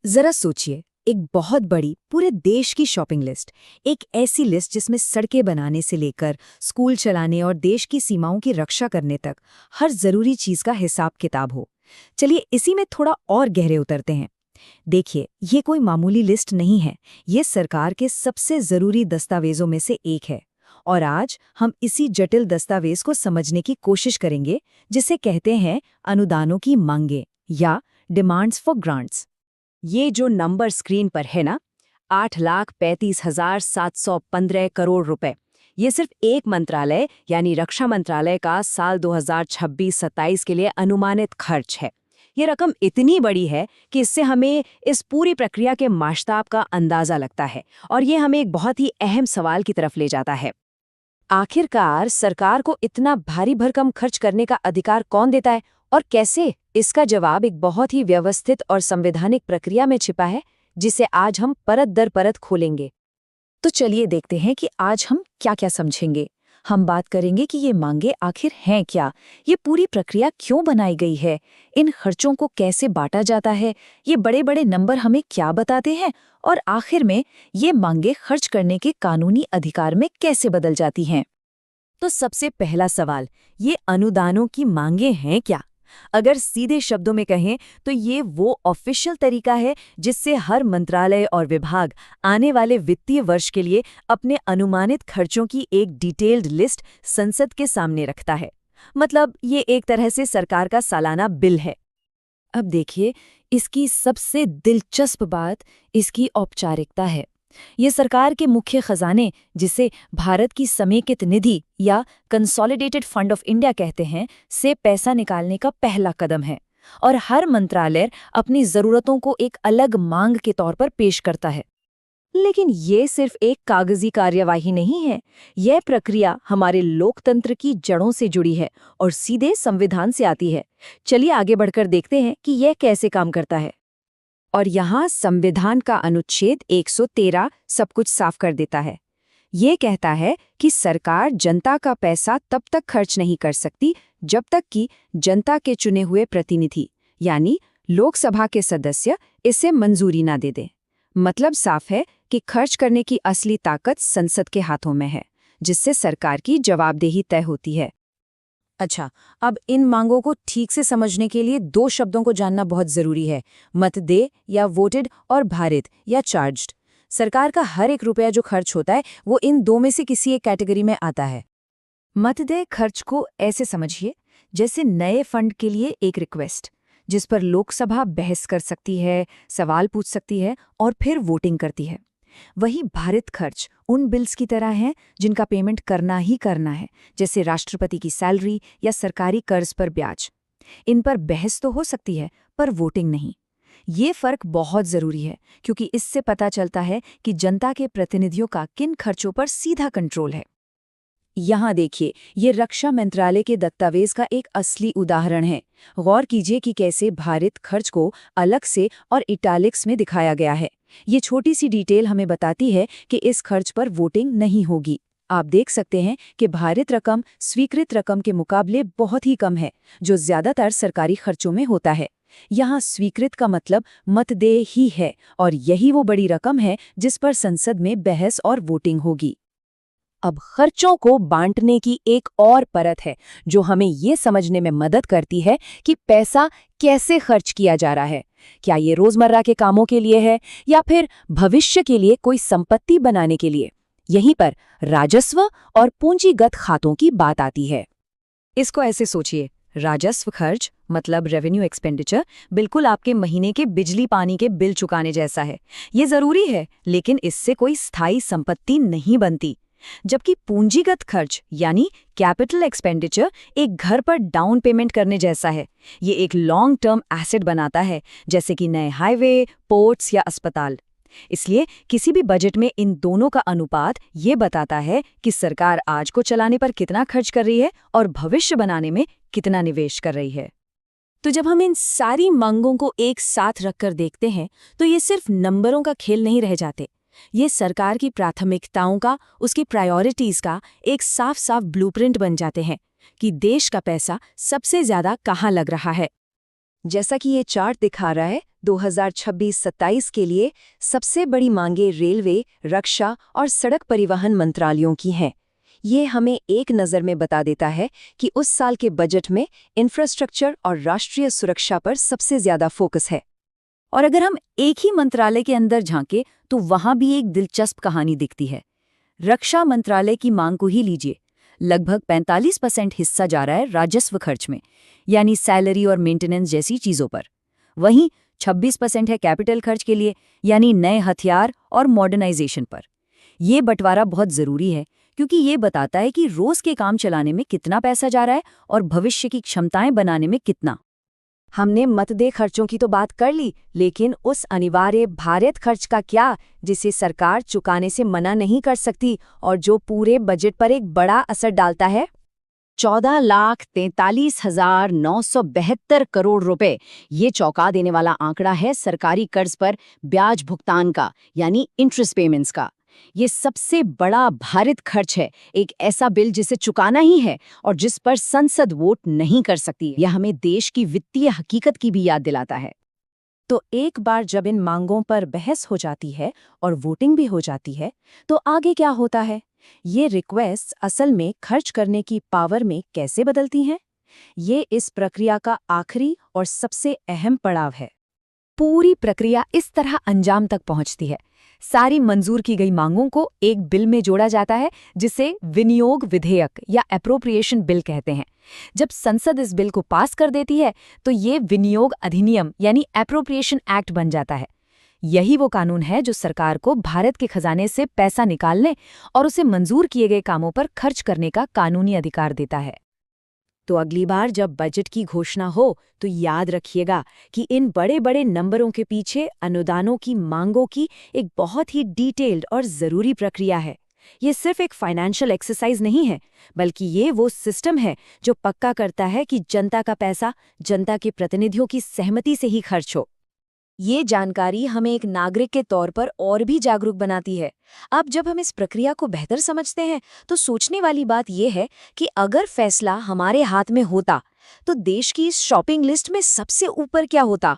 जरा सोचिए, एक बहुत बड़ी पूरे देश की शॉपिंग लिस्ट, एक ऐसी लिस्ट जिसमें सड़कें बनाने से लेकर स्कूल चलाने और देश की सीमाओं की रक्षा करने तक हर जरूरी चीज का हिसाब किताब हो। चलिए इसी में थोड़ा और गहरे उतरते हैं। देखिए, ये कोई मामूली लिस्ट नहीं है, ये सरकार के सबसे जरूरी दस्तावेजों में से एक है। और आज हम इसी जटिल दस्तावेज को समझने की कोशिश करेंगे, जिसे कहते हैं अनुदानों की मांगें या डिमांड्स फॉर ग्रांट्स। ये जो नंबर स्क्रीन पर है ना, 8,35,715 करोड़ रुपए, ये सिर्फ एक मंत्रालय यानी रक्षा मंत्रालय का साल 2026-27 के लिए अनुमानित खर्च है। ये रकम इतनी बड़ी है कि इससे हमें इस पूरी प्रक्रिया के माशताब का अंदाजा लगता है, और ये हमें एक बहुत ही अहम सवाल की तरफ ले जाता है। आखिरकार सरकार को इतना भारी भरकम खर्च करने का अधिकार कौन देता है और कैसे? इसका जवाब एक बहुत ही व्यवस्थित और संवैधानिक प्रक्रिया में छिपा है, जिसे आज हम परत दर परत खोलेंगे। तो चलिए देखते हैं कि आज हम क्या-क्या समझेंगे। हम बात करेंगे कि ये मांगे आखिर हैं क्या, ये पूरी प्रक्रिया क्यों बनाई गई है, इन खर्चों को कैसे बांटा जाता है, ये बड़े-बड़े नंबर हमें क्या बताते हैं, और आखिर में ये मांगे खर्च करने के कानूनी अधिकार में कैसे बदल जाती हैं। तो सबसे पहला सवाल, ये अनुदानों की मांगे हैं क्या? अगर सीधे शब्दों में कहें तो ये वो ऑफिशियल तरीका है जिससे हर मंत्रालय और विभाग आने वाले वित्तीय वर्ष के लिए अपने अनुमानित खर्चों की एक डिटेल्ड लिस्ट संसद के सामने रखता है। मतलब ये एक तरह से सरकार का सालाना बिल है। अब देखिए, इसकी सबसे दिलचस्प बात इसकी औपचारिकता है। ये सरकार के मुख्य खजाने, जिसे भारत की समेकित निधि या कंसोलिडेटेड फंड ऑफ इंडिया कहते हैं, से पैसा निकालने का पहला कदम है। और हर मंत्रालय अपनी जरूरतों को एक अलग मांग के तौर पर पेश करता है। लेकिन ये सिर्फ एक कागजी कार्यवाही नहीं है, यह प्रक्रिया हमारे लोकतंत्र की जड़ों से जुड़ी है और सीधे संविधान से आती है। चलिए आगे बढ़कर देखते हैं कि यह कैसे काम करता है। और यहाँ संविधान का अनुच्छेद 113 सब कुछ साफ कर देता है। ये कहता है कि सरकार जनता का पैसा तब तक खर्च नहीं कर सकती जब तक कि जनता के चुने हुए प्रतिनिधि यानी लोकसभा के सदस्य इसे मंजूरी ना दे दें। मतलब साफ है कि खर्च करने की असली ताकत संसद के हाथों में है, जिससे सरकार की जवाबदेही तय होती है। अच्छा, अब इन मांगों को ठीक से समझने के लिए दो शब्दों को जानना बहुत जरूरी है, मतदेय या वोटेड और भारित या चार्ज्ड। सरकार का हर एक रुपया जो खर्च होता है वो इन दो में से किसी एक कैटेगरी में आता है। मतदेय खर्च को ऐसे समझिए जैसे नए फंड के लिए एक रिक्वेस्ट, जिस पर लोकसभा बहस कर सकती है, सवाल पूछ सकती है और फिर वोटिंग करती है। वही भारित खर्च उन बिल्स की तरह हैं जिनका पेमेंट करना ही करना है, जैसे राष्ट्रपति की सैलरी या सरकारी कर्ज पर ब्याज। इन पर बहस तो हो सकती है, पर वोटिंग नहीं। ये फर्क बहुत जरूरी है, क्योंकि इससे पता चलता है कि जनता के प्रतिनिधियों का किन खर्चों पर सीधा कंट्रोल है। यहाँ देखिए, ये रक्षा मंत्रालय के दस्तावेज का एक असली उदाहरण है। गौर कीजिए कि कैसे भारित खर्च को अलग से और इटैलिक्स में दिखाया गया है। ये छोटी सी डिटेल हमें बताती है कि इस खर्च पर वोटिंग नहीं होगी। आप देख सकते हैं कि भारित रकम स्वीकृत रकम के मुकाबले बहुत ही कम है, जो ज्यादातर सरकारी खर्चों में होता है। यहाँ स्वीकृत का मतलब मतदेय ही है, और यही वो बड़ी रकम है जिस पर संसद में बहस और वोटिंग होगी। अब खर्चों को बांटने की एक और परत है जो हमें ये समझने में मदद करती है कि पैसा कैसे खर्च किया जा रहा है। क्या ये रोजमर्रा के कामों के लिए है या फिर भविष्य के लिए कोई संपत्ति बनाने के लिए? यहीं पर राजस्व और पूंजीगत खातों की बात आती है। इसको ऐसे सोचिए, राजस्व खर्च मतलब रेवेन्यू एक्सपेंडिचर बिल्कुल आपके महीने के बिजली पानी के बिल चुकाने जैसा है। ये जरूरी है, लेकिन इससे कोई स्थायी संपत्ति नहीं बनती। जबकि पूंजीगत खर्च यानी कैपिटल एक्सपेंडिचर एक घर पर डाउन पेमेंट करने जैसा है। ये एक लॉन्ग टर्म एसेट बनाता है, जैसे कि नए हाईवे, पोर्ट्स या अस्पताल। इसलिए किसी भी बजट में इन दोनों का अनुपात ये बताता है कि सरकार आज को चलाने पर कितना खर्च कर रही है और भविष्य बनाने में कितना निवेश कर रही है। तो जब हम इन सारी मांगों को एक साथ रखकर देखते हैं तो ये सिर्फ नंबरों का खेल नहीं रह जाते। ये सरकार की प्राथमिकताओं का, उसकी प्रायोरिटीज का एक साफ साफ ब्लूप्रिंट बन जाते हैं। कि देश का पैसा सबसे ज्यादा कहाँ लग रहा है। जैसा कि ये चार्ट दिखा रहा है, 2026-27 के लिए सबसे बड़ी मांगें रेलवे, रक्षा और सड़क परिवहन मंत्रालयों की हैं। ये हमें एक नज़र में बता देता है कि उस साल के बजट में इंफ्रास्ट्रक्चर और राष्ट्रीय सुरक्षा पर सबसे ज्यादा फोकस है। और अगर हम एक ही मंत्रालय के अंदर झांके तो वहां भी एक दिलचस्प कहानी दिखती है। रक्षा मंत्रालय की मांग को ही लीजिए, लगभग 45% हिस्सा जा रहा है राजस्व खर्च में, यानी सैलरी और मेंटेनेंस जैसी चीजों पर। वहीं 26% है कैपिटल खर्च के लिए, यानी नए हथियार और मॉडर्नाइजेशन पर। ये बंटवारा बहुत जरूरी है क्योंकि ये बताता है कि रोज के काम चलाने में कितना पैसा जा रहा है और भविष्य की क्षमताएं बनाने में कितना। हमने मतदेय खर्चों की तो बात कर ली, लेकिन उस अनिवार्य भारित खर्च का क्या, जिसे सरकार चुकाने से मना नहीं कर सकती और जो पूरे बजट पर एक बड़ा असर डालता है? 14,43,972 करोड़ रुपए। ये चौंका देने वाला आंकड़ा है सरकारी कर्ज पर ब्याज भुगतान का, यानी इंटरेस्ट पेमेंट्स का। ये सबसे बड़ा भारित खर्च है, एक ऐसा बिल जिसे चुकाना ही है और जिस पर संसद वोट नहीं कर सकती। यह हमें देश की वित्तीय हकीकत की भी याद दिलाता है। तो एक बार जब इन मांगों पर बहस हो जाती है और वोटिंग भी हो जाती है, तो आगे क्या होता है? ये रिक्वेस्ट असल में खर्च करने की पावर में कैसे बदलती हैं? ये इस प्रक्रिया का आखिरी और सबसे अहम पड़ाव है। पूरी प्रक्रिया इस तरह अंजाम तक पहुंचती है। सारी मंजूर की गई मांगों को एक बिल में जोड़ा जाता है जिसे विनियोग विधेयक या एप्रोप्रिएशन बिल कहते हैं। जब संसद इस बिल को पास कर देती है तो ये विनियोग अधिनियम यानी एप्रोप्रिएशन एक्ट बन जाता है। यही वो कानून है जो सरकार को भारत के खजाने से पैसा निकालने और उसे मंजूर किए गए कामों पर खर्च करने का कानूनी अधिकार देता है। तो अगली बार जब बजट की घोषणा हो तो याद रखिएगा कि इन बड़े बड़े नंबरों के पीछे अनुदानों की मांगों की एक बहुत ही डिटेल्ड और ज़रूरी प्रक्रिया है। ये सिर्फ एक फाइनेंशियल एक्सरसाइज नहीं है, बल्कि ये वो सिस्टम है जो पक्का करता है कि जनता का पैसा जनता के प्रतिनिधियों की सहमति से ही खर्च हो। ये जानकारी हमें एक नागरिक के तौर पर और भी जागरूक बनाती है। अब जब हम इस प्रक्रिया को बेहतर समझते हैं तो सोचने वाली बात यह है कि अगर फैसला हमारे हाथ में होता तो देश की इस शॉपिंग लिस्ट में सबसे ऊपर क्या होता।